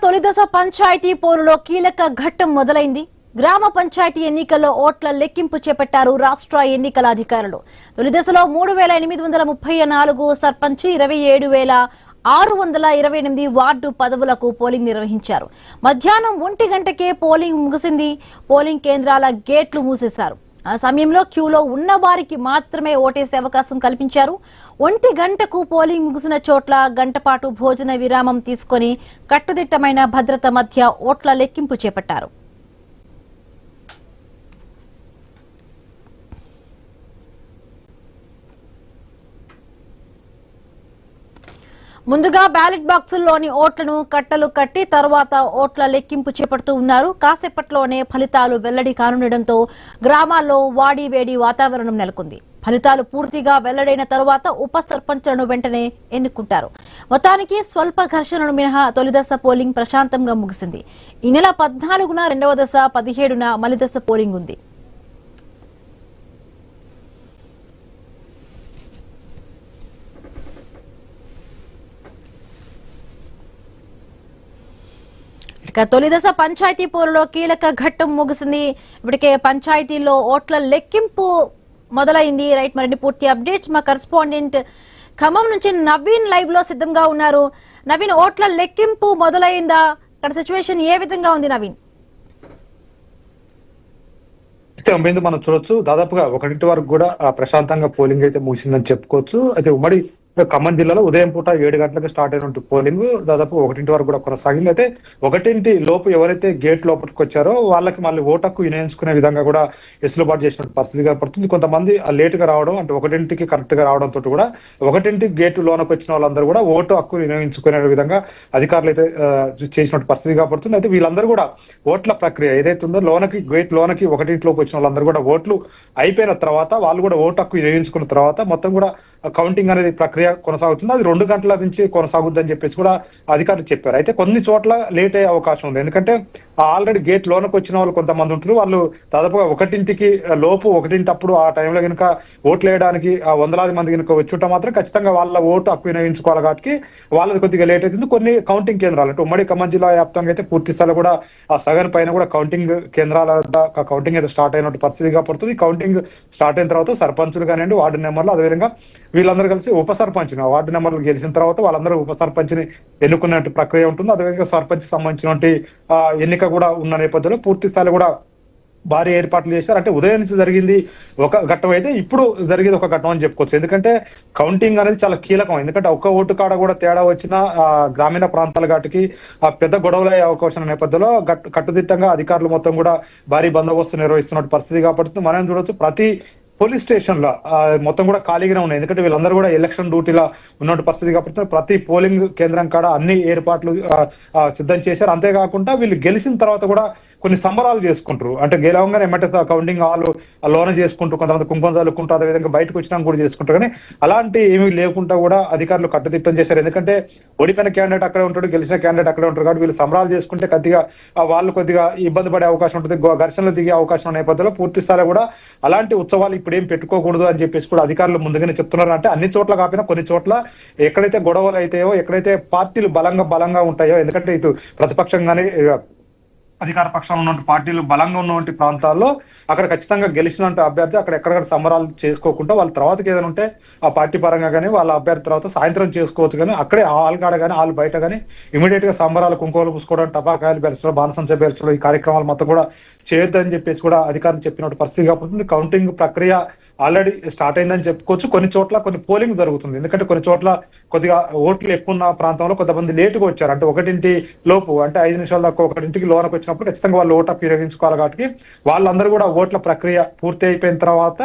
తొలి దశ పంచాయతీ పోరులో కీలక ఘట్టం మొదలైంది. గ్రామ పంచాయతీ ఎన్నికల్లో ఓట్ల లెక్కింపు చేపట్టారు రాష్ట్ర ఎన్నికల అధికారులు. తొలి దశలో 3834 సర్పంచ్, 27,628 వార్డు పదవులకు పోలింగ్ నిర్వహించారు. మధ్యాహ్నం 1 గంటకే పోలింగ్ ముగిసింది. పోలింగ్ కేంద్రాల గేట్లు మూసేశారు. ఆ సమయంలో క్యూలో ఉన్న వారికి మాత్రమే ఓటేసే అవకాశం కల్పించారు. 1 గంటకు పోలింగ్ ముగిసిన చోట్ల గంట పాటు భోజన విరామం తీసుకుని కట్టుదిట్టమైన భద్రత మధ్య ఓట్ల లెక్కింపు చేపట్టారు. ముందుగా బ్యాలెట్ బాక్సుల్లోని ఓట్లను కట్టలు కట్టి తర్వాత ఓట్ల లెక్కింపు చేపడుతూ ఉన్నారు. కాసేపట్లోనే ఫలితాలు వెల్లడి కానుండటంతో గ్రామాల్లో వాడివేడి వాతావరణం నెలకొంది. ఫలితాలు పూర్తిగా వెల్లడైన తరువాత ఉప సర్పంచ్లను వెంటనే ఎన్నుకుంటారు. మొత్తానికి స్వల్ప ఘర్షణలు మినహా తొలి దశ పోలింగ్ ప్రశాంతంగా ముగిసింది. ఈ నెల 14న రెండవ దశ, 17న మలి దశ పోలింగ్ ఉంది. తొలి దశ పంచాయతీ పోరులో కీలక ఘట్టం ముగిసింది. ఇప్పటికే పంచాయతీల్లో ఓట్ల లెక్కింపు మొదలైంది. రైట్, మరిన్ని పూర్తి అప్డేట్స్ మా కరెస్పాండెంట్ ఖమ్మం నుంచి నవీన్ లైవ్ లో సిద్ధంగా ఉన్నారు. నవీన్, ఓట్ల లెక్కింపు మొదలైందా? ఇక్కడ సిచ్యువేషన్ ఏ విధంగా ఉంది నవీన్? మనం చూడొచ్చు, దాదాపుగా 1 వరకు కూడా ప్రశాంతంగా పోలింగ్ అయితే ముగిసిందని చెప్పుకోవచ్చు. అయితే ఉమ్మడి ఖమ్మం జిల్లాలో ఉదయం పూట 7 గంటలకు స్టార్ట్ అయినట్టు పోలింగ్ దాదాపు 1 వరకు కూడా కొనసాగింది. అయితే 1 లోపు ఎవరైతే గేట్ లోపలికి వచ్చారో వాళ్ళకి మళ్ళీ ఓటు హక్కు వినియోగించుకునే విధంగా కూడా వెసులుబాటు చేసిన పరిస్థితి కనపడుతుంది. కొంతమంది లేట్ గా రావడం, అంటే 1కి కరెక్ట్ గా రావడంతో కూడా 1 గేట్ లోనకు వచ్చిన వాళ్ళందరూ కూడా ఓటు హక్కు వినియోగించుకునే విధంగా అధికారులు అయితే చేసినట్టు పరిస్థితి కనపడుతుంది. అయితే వీళ్ళందరూ కూడా ఓట్ల ప్రక్రియ ఏదైతే ఉందో గేట్ లోనకి 1 వచ్చిన వాళ్ళందరూ కూడా ఓట్లు అయిపోయిన తర్వాత వాళ్ళు కూడా ఓటు హక్కు వినియోగించుకున్న తర్వాత మొత్తం కూడా కౌంటింగ్ అనేది ప్రక్రియ కొనసాగుతుంది. అది 2 గంటల నుంచి కొనసాగుద్దని చెప్పేసి కూడా అధికారులు చెప్పారు. అయితే కొన్ని చోట్ల లేట్ అయ్యే అవకాశం ఉంది. ఎందుకంటే ఆల్రెడీ గేట్ లోనకు వచ్చిన వాళ్ళు కొంతమంది ఉంటారు. వాళ్ళు దాదాపుగా 1 లోపు 1 అప్పుడు ఆ టైంలో కనుక ఓట్లు వేయడానికి వందలాది మంది కనుక వచ్చుంటే మాత్రం ఖచ్చితంగా వాళ్ళ ఓటు హక్కు వినియోగించుకోవాలి. కాబట్టి వాళ్ళది కొద్దిగా లేట్ అవుతుంది. కొన్ని కౌంటింగ్ కేంద్రాలు అంటే ఉమ్మడి ఖమ్మం జిల్లా వ్యాప్తంగా అయితే పూర్తి స్థాయిలో కూడా ఆ సగం పైన కూడా కౌంటింగ్ కేంద్రాల కౌంటింగ్ అయితే స్టార్ట్ అయినట్టు పరిస్థితిగా పడుతుంది. కౌంటింగ్ స్టార్ట్ అయిన తర్వాత సర్పంచులు కానివ్వండి, వార్డు నెంబర్లు, అదేవిధంగా వీళ్ళందరూ కలిసి ఉప సర్పంచ్ వార్డు నెంబర్లు గెలిచిన తర్వాత వాళ్ళందరూ ఉప సర్పంచ్ ని ఎన్నుకున్నట్టు ప్రక్రియ ఉంటుంది. అదేవిధంగా సర్పంచ్ సంబంధించినటువంటి ఎన్నిక కూడా ఉన్న నేపథ్యంలో పూర్తి స్థాయిలో కూడా భారీ ఏర్పాట్లు చేశారు. అంటే ఉదయం నుంచి జరిగింది ఒక ఘట్టం అయితే ఇప్పుడు జరిగేది ఒక ఘట్టం అని చెప్పుకోవచ్చు. ఎందుకంటే కౌంటింగ్ అనేది చాలా కీలకం. ఎందుకంటే ఒక్క ఓటు కాడ కూడా తేడా వచ్చిన గ్రామీణ ప్రాంతాల ఘాటికి పెద్ద గొడవలు అయ్యే అవకాశం నేపథ్యంలో కట్టుదిట్టంగా అధికారులు మొత్తం కూడా భారీ బందోబస్తు నిర్వహిస్తున్నట్టు పరిస్థితి కాబట్టి మనం చూడొచ్చు. ప్రతి పోలీస్ స్టేషన్ లో మొత్తం కూడా ఖాళీగానే ఉన్నాయి. ఎందుకంటే వీళ్ళందరూ కూడా ఎలక్షన్ డ్యూటీలో ఉన్నట్టు పరిస్థితి కాబట్టి ప్రతి పోలింగ్ కేంద్రం కాడ అన్ని ఏర్పాట్లు సిద్ధం చేశారు. అంతేకాకుండా వీళ్ళు గెలిచిన తర్వాత కూడా కొన్ని సంబరాలు చేసుకుంటారు. అంటే గెలవంగానే ఎమ్మటే కౌంటింగ్ హాల్ లోన చేసుకుంటారు, కొంతమంది కుంకుమ చల్లుకుంటారు, అదేవిధంగా బయటకు వచ్చినా కూడా చేసుకుంటారు. కానీ అలాంటి ఏమీ లేకుండా కూడా అధికారులు కట్టుదిట్టం చేశారు. ఎందుకంటే ఓడిపోయిన క్యాండిడేట్ అక్కడే ఉంటాడు, గెలిచిన క్యాండిడేట్ అక్కడే ఉంటారు. కాబట్టి వీళ్ళు సంబరాలు చేసుకుంటే వాళ్ళు కొద్దిగా ఇబ్బంది పడే అవకాశం ఉంటుంది, ఘర్షణలు దిగే అవకాశం నేపథ్యంలో పూర్తి స్థాయిలో కూడా అలాంటి ఉత్సవాలు ఇప్పుడేం పెట్టుకోకూడదు అని చెప్పేసి కూడా అధికారులు ముందుగానే చెప్తున్నారు. అంటే అన్ని చోట్ల కాకపోయినా కొన్ని చోట్ల ఎక్కడైతే గొడవలు అయితాయో, ఎక్కడైతే పార్టీలు బలంగా ఉంటాయో, ఎందుకంటే ఇటు ప్రతిపక్షంగానే అధికార పక్షంలో ఉన్న పార్టీలు బలంగా ఉన్నటువంటి ప్రాంతాల్లో అక్కడ ఖచ్చితంగా గెలిచిన అభ్యర్థి అక్కడ ఎక్కడెక్కడ సంబరాలు చేసుకోకుండా వాళ్ళ తర్వాతకి ఏదైనా ఉంటే ఆ పార్టీ పరంగా కానీ వాళ్ళ అభ్యర్థి తర్వాత సాయంత్రం చేసుకోవచ్చు. కానీ అక్కడే హాల్ కాడ కానీ హాల్ బయట కానీ ఇమీడియట్ గా సంబరాలు, కుంకుమలు పూసుకోవడం, టపాకాయలు పేల్చడం, బాణసంచ పేల్చడం, ఈ కార్యక్రమాలు మొత్తం కూడా చేయొద్దని చెప్పేసి కూడా అధికారులు చెప్పినట్టు పరిస్థితి కాబట్టి కౌంటింగ్ ప్రక్రియ ఆల్రెడీ స్టార్ట్ అయిందని చెప్పుకోవచ్చు. కొన్ని చోట్ల కొన్ని పోలింగ్ జరుగుతుంది. ఎందుకంటే కొన్ని చోట్ల కొద్దిగా ఓట్లు ఎక్కువ ఉన్న ప్రాంతంలో కొంతమంది లేటుగా వచ్చారు. అంటే 1 లోపు, అంటే 5 నిమిషాల దాకా 1 లోనకు వచ్చినప్పుడు ఖచ్చితంగా వాళ్ళు ఓటు హక్కు వినియోగించుకోవాలి. కాబట్టి వాళ్ళందరూ కూడా ఓట్ల ప్రక్రియ పూర్తి అయిపోయిన తర్వాత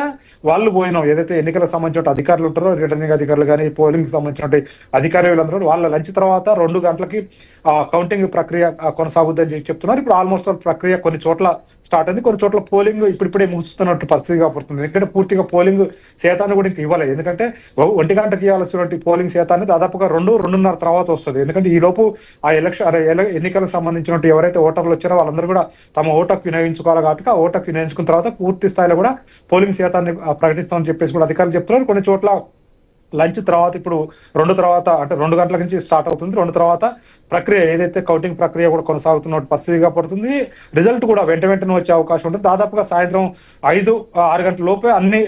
వాళ్ళు ఏదైతే ఎన్నికలకు సంబంధించిన అధికారులు ఉంటారో, రిటర్నింగ్ అధికారులు కానీ, పోలింగ్ సంబంధించిన అధికారులు వీళ్ళందరూ వాళ్ళ లంచ్ తర్వాత 2 గంటలకి కౌంటింగ్ ప్రక్రియ కొనసాగుద్దని చెప్తున్నారు. ఇప్పుడు ఆల్మోస్ట్ ప్రక్రియ కొన్ని చోట్ల స్టార్ట్ అయింది, కొన్ని చోట్ల పోలింగ్ ఇప్పుడిప్పుడే ముగుస్తున్నట్టు పరిస్థితి కాబడుతుంది. ఎందుకంటే పూర్తిగా పోలింగ్ శాతాన్ని కూడా ఇంకా ఇవ్వలేదు. ఎందుకంటే 1 గంటకి ఇవ్వాల్సినటువంటి పోలింగ్ శాతాన్ని దాదాపుగా 2-2:30 తర్వాత వస్తుంది. ఎందుకంటే ఈ లోపు ఆ ఎన్నికలకు సంబంధించినట్టు ఎవరైతే ఓటర్లు వచ్చారో వాళ్ళందరూ కూడా తమ ఓటు హక్కు వినియోగించుకోవాలి. కాబట్టి ఆ ఓటు హక్కు వినియోగించుకున్న తర్వాత పూర్తి స్థాయిలో కూడా పోలింగ్ శాతాన్ని ప్రకటిస్తామని చెప్పేసి కూడా అధికారులు చెప్తున్నారు. కొన్ని చోట్ల లంచ్ తర్వాత ఇప్పుడు 2 తర్వాత, అంటే 2 గంటల నుంచి స్టార్ట్ అవుతుంది. 2 తర్వాత ప్రక్రియ ఏదైతే కౌంటింగ్ ప్రక్రియ కూడా కొనసాగుతున్న పరిస్థితిగా పడుతుంది. రిజల్ట్ కూడా వెంటనే వచ్చే అవకాశం ఉంటుంది. దాదాపుగా సాయంత్రం 5-6 గంటల లోపే అన్ని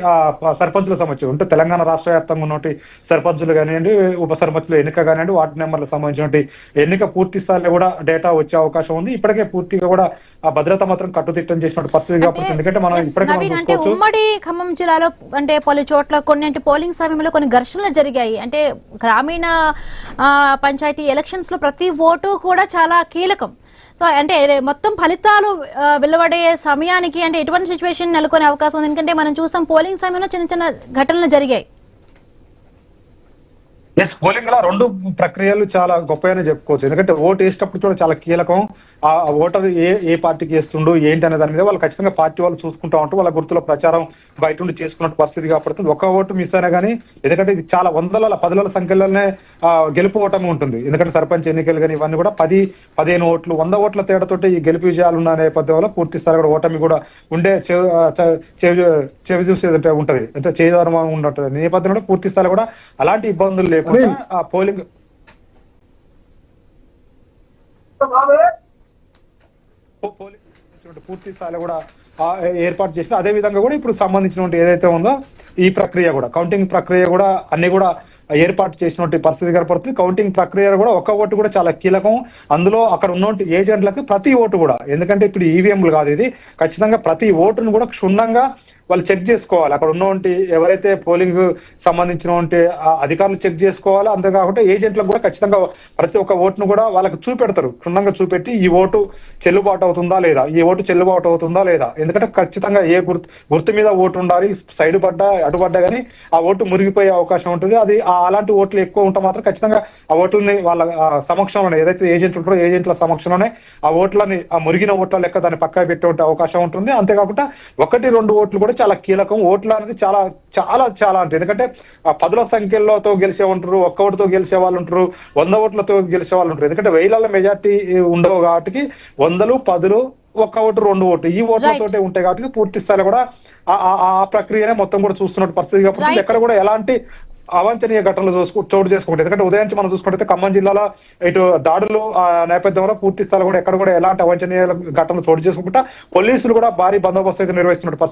సర్పంచుల సంబంధించి ఉంటే తెలంగాణ రాష్ట్ర వ్యాప్తంగా ఉన్నటువంటి సర్పంచులు కానివ్వండి, ఉప సర్పంచుల ఎన్నిక కానివ్వండి, వార్డు నెంబర్లకు సంబంధించిన ఎన్నిక పూర్తి స్థాయిలో కూడా డేటా వచ్చే అవకాశం ఉంది. ఇప్పటికే పూర్తిగా కూడా ఆ భద్రత మాత్రం కట్టుదిట్టం చేసిన పరిస్థితి కాబట్టి ఎందుకంటే మనం ఇప్పటికే ఉమ్మడి ఖమ్మం జిల్లాలో అంటే పలు చోట్ల కొన్ని పోలింగ్ సమయంలో కొన్ని ఘర్షణలు జరిగాయి. అంటే గ్రామీణ పంచాయతీ ఎలక్షన్స్ లో ప్రతి ఓటు కూడా చాలా కీలకం. సో అంటే మొత్తం ఫలితాలు వెలువడే సమయానికి అంటే ఎటువంటి సిచ్యువేషన్ నెలకొనే అవకాశం ఉంది? ఎందుకంటే మనం చూసాం పోలింగ్ సమయంలో చిన్న చిన్న ఘటనలు జరిగాయి. పోలింగ్ లా 2 ప్రక్రియలు చాలా గొప్పగానే చెప్పుకోవచ్చు. ఎందుకంటే ఓటు వేసేటప్పుడు కూడా చాలా కీలకం. ఆ ఓటర్ ఏ పార్టీకి వేస్తుండు ఏంటి అనే దాని మీద వాళ్ళు ఖచ్చితంగా పార్టీ వాళ్ళు చూసుకుంటా ఉంటూ వాళ్ళ గుర్తుల ప్రచారం బయట ఉండి చేసుకున్న పరిస్థితి కాబట్టి ఒక ఓటు మిస్ అయినా కానీ, ఎందుకంటే ఇది చాలా 100,000 సంఖ్యలోనే గెలుపు ఓటమి ఉంటుంది. ఎందుకంటే సర్పంచ్ ఎన్నికలు కానీ ఇవన్నీ కూడా 10-15 ఓట్లు 100 ఓట్ల తేడాతోటి ఈ గెలుపు విజయాలు ఉన్న నేపథ్యంలో పూర్తి స్థాయి కూడా ఓటమి కూడా ఉండే చెవి చూసేది ఉంటది, అంటే చేయధర్మం ఉంటుంది నేపథ్యంలో పూర్తి స్థాయి కూడా అలాంటి ఇబ్బందులు లేకుండా ఆ పోలింగ్ పూర్తి స్థాయిలో కూడా ఏర్పాటు చేసిన అదే విధంగా కూడా ఇప్పుడు సంబంధించినటువంటి ఏదైతే ఉందో ఈ ప్రక్రియ కూడా కౌంటింగ్ ప్రక్రియ కూడా అన్ని కూడా ఏర్పాటు చేసినటువంటి పరిస్థితి కనపడుతుంది. కౌంటింగ్ ప్రక్రియ కూడా ఒక్క ఓటు కూడా చాలా కీలకం. అందులో అక్కడ ఉన్నటువంటి ఏజెంట్లకు ప్రతి ఓటు కూడా, ఎందుకంటే ఇప్పుడు ఈవీఎంలు కాదు, ఇది ఖచ్చితంగా ప్రతి ఓటును కూడా క్షుణ్ణంగా వాళ్ళు చెక్ చేసుకోవాలి. అక్కడ ఉన్నటువంటి ఎవరైతే పోలింగ్ సంబంధించినటువంటి అధికారులు చెక్ చేసుకోవాలి. అంతేకాకుండా ఏజెంట్లకు కూడా ఖచ్చితంగా ప్రతి ఒక్క ఓటును కూడా వాళ్ళకి చూపెడతారు, క్షుణ్ణంగా చూపెట్టి ఈ ఓటు చెల్లుబాటు అవుతుందా లేదా, ఈ ఓటు చెల్లుబాటు అవుతుందా లేదా. ఎందుకంటే ఖచ్చితంగా ఏ గుర్తు మీద ఓటు ఉండాలి, సైడ్ పడ్డా అడ్డుపడ్డా కానీ ఆ ఓటు మురిగిపోయే అవకాశం ఉంటుంది. అది అలాంటి ఓట్లు ఎక్కువ ఉంటే మాత్రం ఖచ్చితంగా ఆ ఓట్లని వాళ్ళ సమక్షంలోనే ఏదైతే ఏజెంట్లు ఉంటారో ఏజెంట్ల సమక్షంలోనే ఆ ఓట్లని ఆ మురిగిన ఓట్ల లెక్క దాన్ని పక్కన పెట్టే అవకాశం ఉంటుంది. అంతేకాకుండా 1-2 ఓట్లు కూడా చాలా కీలకం. ఓట్లు అనేది చాలా చాలా చాలా అంటే ఎందుకంటే 10ల సంఖ్యలతో గెలిచే ఉంటారు, ఒక్క ఓటుతో గెలిచే వాళ్ళు ఉంటారు, 100 ఓట్లతో గెలిచే వాళ్ళు ఉంటారు. ఎందుకంటే 1000ల మెజార్టీ ఉండవు కాబట్టి 100, 10, 1 ఓటు, 2 ఓటు ఈ ఓట్లతోటే ఉంటాయి కాబట్టి పూర్తి స్థాయిలో కూడా ఆ ప్రక్రియనే మొత్తం కూడా చూస్తున్న పరిస్థితి కాబట్టి ఎక్కడ కూడా ఎలాంటి అవాంఛనీయ ఘటనలు చోటు చేసుకుంటాయి. ఎందుకంటే ఉదయం నుంచి మనం చూసుకుంటే ఖమ్మం జిల్లాలో ఇటు దాడులు నేపథ్యంలో పూర్తి స్థాయిలో కూడా ఎక్కడ కూడా ఎలాంటి అవాంఛనీయ ఘటనలు చోటు చేసుకుంటా పోలీసులు కూడా భారీ బందోబస్తు అయితే నిర్వహిస్తున్న పరిస్థితి